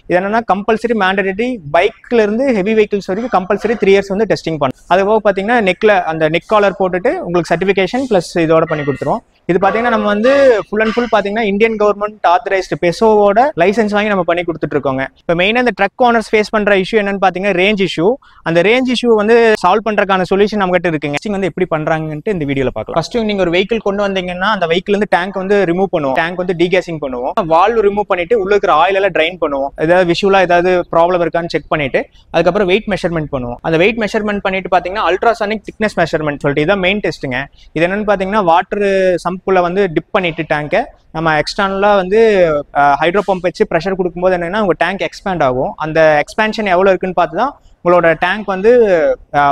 இது என்னன்னா compulsory mandatory பைக்ல இருந்து ஹெவி வெஹிக்கிள்ஸ் வரைக்கும் கம்பல்சரி 3 இயர்ஸ் வந்து டெஸ்டிங் பண்ணும். அது போக பாத்தீங்கன்னா நெக்ல அந்த நெக் காலர் போட்டுட்டு உங்களுக்கு சர்டிஃபிகேஷன் பிளஸ் இதோட பண்ணி கொடுத்துருவோம். இது பாத்தீங்கன்னா நம்ம வந்து ஃபுல் அண்ட் ஃபுல் பாத்தீங்கன்னா இந்தியன் கவர்மெண்ட் ஆத்தரைஸ்டு பெசோவோட லைசன்ஸ் வாங்கி நம்ம பண்ணி கொடுத்துட்டு இருக்கோங்க. இப்போ மெயினா இந்த ட்ரக் ஓனர்ஸ் ஃபேஸ் பண்ற இஷ்யூ என்னன்னு பாத்தீங்கன்னா ரேஞ்ச் இஷ்யூ. அந்த ரேஞ்ச் இஷ்யூ வந்து சால்வ் பண்றதுக்கான சொல்யூஷன் நம்ம கிட்ட இருக்குங்க. வந்து எப்படி பண்றாங்கன்னு இந்த வீடியோல பார்க்கலாம். ஃபர்ஸ்ட் நீங்க ஒரு வெஹிக்கிள் கொண்டு வந்தீங்கன்னா அந்த வெஹிக்கிள் இருந்து டேங்க் வந்து ரிமூவ் பண்ணுவோம். டேங்க் வந்து டீகேசிங் பண்ணுவோம். வால்வ் ரிமூவ் பண்ணிட்டு உள்ள இருக்கிற ஆயில் எல்லாம் ட்ரைன் பண்ணுவோம். ஏதாவது விஷுவலா ஏதாவது ப்ராப்ளம் இருக்கான்னு செக் பண்ணிட்டு அதுக்கப்புறம் வெயிட் மெஷர்மெண்ட் பண்ணுவோம். அந்த வெயிட் மெஷர்மெண்ட் பண்ணிட்டு பாத்தீங்கன்னா அல்ட்ராசானிக் திக்னஸ் மெஷர்மெண்ட் சொல்லிட்டு இதான் மெயின் டெஸ்ட்டுங்க. இது என்னன்னு பாத்தீங்கன்னா வாட்டர் சம்புல வந்து டிப் பண்ணிட்டு டேங்கை நம்ம எக்ஸ்டர்னலா வந்து ஹைட்ரோ பம்ப் வச்சு ப்ரெஷர் கொடுக்கும்போது என்னன்னா உங்க டேங்க் எக்ஸ்பேண்ட் ஆகும். அந்த எக்ஸ்பேன்ஷன் எவ்வளவு இருக்குன்னு பார்த்து தான் உங்களோட டேங்க் வந்து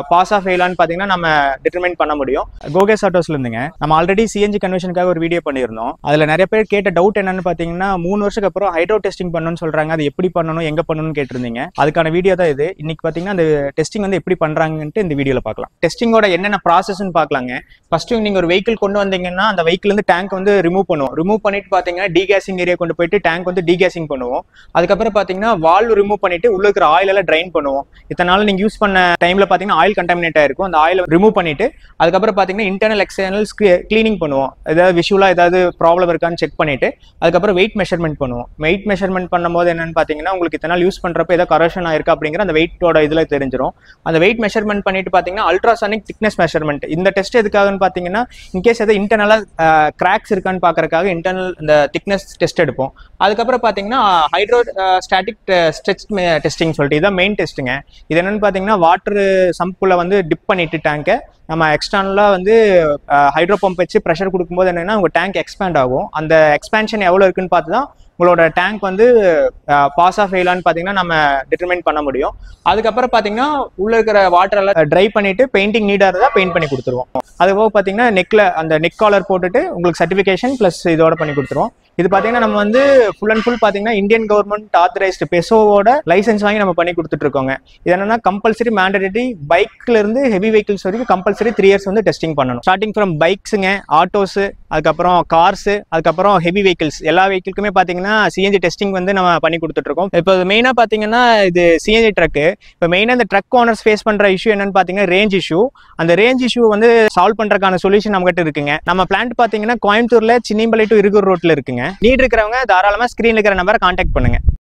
பாஸ் ஆஃப் ஃபெயிலான்னு பார்த்தீங்கன்னா நம்ம டிட்டர்மைன் பண்ண முடியும். கோகேஸ் ஆட்டோஸ்ல இருந்துங்க நம்ம ஆல்ரெடி சிஎன்ஜி கன்வர்ஷனுக்காக ஒரு வீடியோ பண்ணியிருந்தோம். அதில் நிறைய பேர் கேட்ட டவுட் என்னன்னு பார்த்தீங்கன்னா 3 வருஷத்துக்கு அப்புறம் ஹைட்ரோ டெஸ்டிங் பண்ணணும்னு சொல்றாங்க. அது எப்படி பண்ணணும் எங்க பண்ணணும்னு கேட்டிருந்தீங்க. அதுக்கான வீடியோ தான் இது. இன்னைக்கு பார்த்தீங்கன்னா அந்த டெஸ்டிங் வந்து எப்படி பண்றாங்கன்ட்டு இந்த வீடியோல பார்க்கலாம். டெஸ்டிங்கோட என்னென்ன ப்ராசஸ்ன்னு பார்க்கலாங்க. ஃபர்ஸ்ட் நீங்க ஒரு வெஹிக்கிள் கொண்டு வந்தீங்கன்னா அந்த வெஹிக்கிள் இருந்து டேங்க் வந்து ரிமூவ் பண்ணுவோம். ரிமூவ் பண்ணிட்டு பார்த்தீங்கன்னா டீகேசிங் ஏரியா கொண்டு போயிட்டு டேங்க் வந்து டீகேசிங் பண்ணுவோம். அதுக்கப்புறம் பார்த்தீங்கன்னா வால்வ் ரிமூவ் பண்ணிட்டு உள்ள இருக்கிற ஆயில் எல்லாம் ட்ரைன் பண்ணுவோம். இத்தனால நீங்க யூஸ் பண்ண டைம்ல பாத்தீங்கன்னா ஆயில் கண்டாமினேட் ஆயிருக்கும். அந்த ஆயில் ரிமூவ் பண்ணிட்டு அதுக்கப்புறம் பாத்தீங்கன்னா இன்டர்னல் எக்ஸ்டர்னல் கிளீனிங் பண்ணுவோம். ஏதாவது விஷுவலா ஏதாவது ப்ராப்ளம் இருக்கான்னு செக் பண்ணிட்டு அதுக்கப்புறம் வெயிட் மெஷர்மெண்ட் பண்ணுவோம். வெயிட் மெஷர்மெண்ட் பண்ணும்போது என்னன்னு பாத்தீங்கன்னா உங்களுக்கு இத்தனை நாள் யூஸ் பண்றப்ப ஏதாவது கரெக்ஷன் ஆயிருக்கா அப்படிங்கிற அந்த வெயிட்டோட இதுல தெரிஞ்சிடும். அந்த வெயிட் மெஷர்மெண்ட் பண்ணிட்டு பாத்தீங்கன்னா அல்ட்ராசானிக் திக்னஸ் மெஷர்மெண்ட். இந்த டெஸ்ட் எதுக்காகன்னு பாத்தீங்கன்னா இன்கேஸ் ஏதாவது இன்டர்னலா கிராக்ஸ் இருக்கான்னு பாக்குறதுக்காக இன்டர்னல் இந்த திக்னஸ் டெஸ்ட் எடுப்போம். அதுக்கப்புறம் பாத்தீங்கன்னா ஹைட்ரோ ஸ்டாட்டிக் ஸ்ட்ரெச் டெஸ்டிங் சொல்லிட்டு இதான் மெயின் டெஸ்ட்டுங்க. இது என்னன்னு பாத்தீங்கன்னா வாட்டர் சம்புல வந்து டிப் பண்ணிட்டு டேங்கை நம்ம எக்ஸ்டர்னலா வந்து ஹைட்ரோ பம்ப் வச்சு ப்ரெஷர் கொடுக்கும்போது என்னன்னா உங்க டேங்க் எக்ஸ்பேண்ட் ஆகும். அந்த எக்ஸ்பேன்ஷன் எவ்வளவு இருக்குன்னு பார்த்து தான் உங்களோட டேங்க் வந்து பாஸ் ஆஃப் ஃபெயிலான்னு பார்த்தீங்கன்னா நம்ம டிட்டர்மைன் பண்ண முடியும். அதுக்கப்புறம் பார்த்தீங்கன்னா உள்ள இருக்கிற வாட்டர் எல்லாம் ட்ரை பண்ணிட்டு பெயிண்டிங் நீடா இருந்தால் பெயிண்ட் பண்ணி கொடுத்துருவோம். அது போக பார்த்தீங்கன்னா நெக்ல அந்த நெக் காலர் போட்டுட்டு உங்களுக்கு சர்டிஃபிகேஷன் பிளஸ் இதோட பண்ணி கொடுத்துருவோம். இது பார்த்தீங்கன்னா நம்ம வந்து ஃபுல் அண்ட் ஃபுல் பார்த்தீங்கன்னா இந்தியன் கவர்மெண்ட் ஆத்தரைஸ்டு பெசோவோட லைசன்ஸ் வாங்கி நம்ம பண்ணி கொடுத்துட்டு இருக்கோங்க. இது என்னன்னா கம்பல்சரி மேண்டேட்டரி பைக்ல இருந்து ஹெவி வெஹிக்கிள்ஸ் வரைக்கும் கம்பல்சரி 3 இயர்ஸ் வந்து டெஸ்டிங் பண்ணணும். ஸ்டார்டிங் ஃப்ரம் பைக்ஸுங்க, ஆட்டோஸ், அதுக்கப்புறம் கார்ஸ், அதுக்கப்புறம் ஹெவி வெஹிக்கிள்ஸ் எல்லா வெஹிக்கிள்க்குமே பார்த்தீங்கன்னா சிஎன்ஜி டெஸ்டிங் வந்து நம்ம பண்ணி கொடுத்துட்டு இருக்கோம். இப்போ மெயினா பார்த்தீங்கன்னா இது சிஎன்ஜி ட்ரக். இப்போ மெயினா இந்த ட்ரக் ஓனர்ஸ் ஃபேஸ் பண்ற இஷ்யூ என்னன்னு பார்த்தீங்கன்னா ரேஞ்ச் இஷ்யூ. அந்த ரேஞ்ச் இஷ்யூ வந்து சால்வ் பண்றதுக்கான சொல்யூஷன் நம்ம கிட்ட இருக்குங்க. நம்ம பிளான்ட் பார்த்தீங்கன்னா கோயம்புத்தூர்ல சின்னிம்பலை டு இருகூர் ரோட்ல இருக்குங்க. நீட் இருக்கிறவங்க தாராளமா ஸ்கிரீன்ல இருக்கிற நம்பரை கான்டாக்ட் பண்ணுங்க.